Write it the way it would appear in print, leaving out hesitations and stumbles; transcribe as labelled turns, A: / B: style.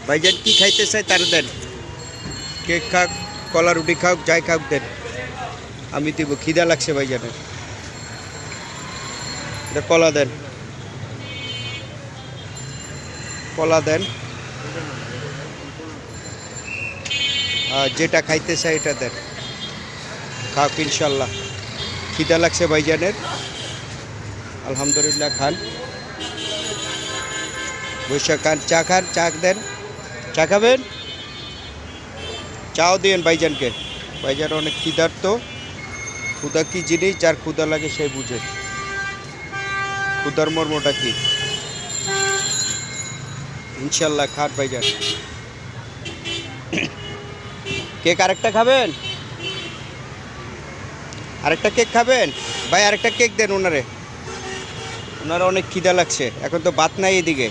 A: ভাইজান কি খাইতে চাই তার দেন, কেক খাক, কলা রুটি খাওক, যাই খাওক দেন, আমি দিব। খিদা লাগছে ভাইজানের। এটা কলা দেন, কলা দেন, যেটা খাইতে চাই এটা দেন, খাওক ইনশাল্লাহ। খিদা লাগছে ভাইজানের, আলহামদুলিল্লাহ খান, বৈশাখ খান, চা খান, চা দেন, চা খাবেন, চাও দিন ভাইজানকে। ভাইজান অনেক ক্ষুধার্ত, ক্ষুধা কি জিনিস, যার ক্ষুধা লাগে সে বুঝে ক্ষুধার মর্মটা কি। ইনশাল্লাহ খান ভাইজান। কেক আরেকটা খাবেন, আরেকটা কেক খাবেন ভাই, আরেকটা কেক দেন ওনারে, ওনারা অনেক খিদা লাগছে, এখন তো ভাত নাই এদিকে।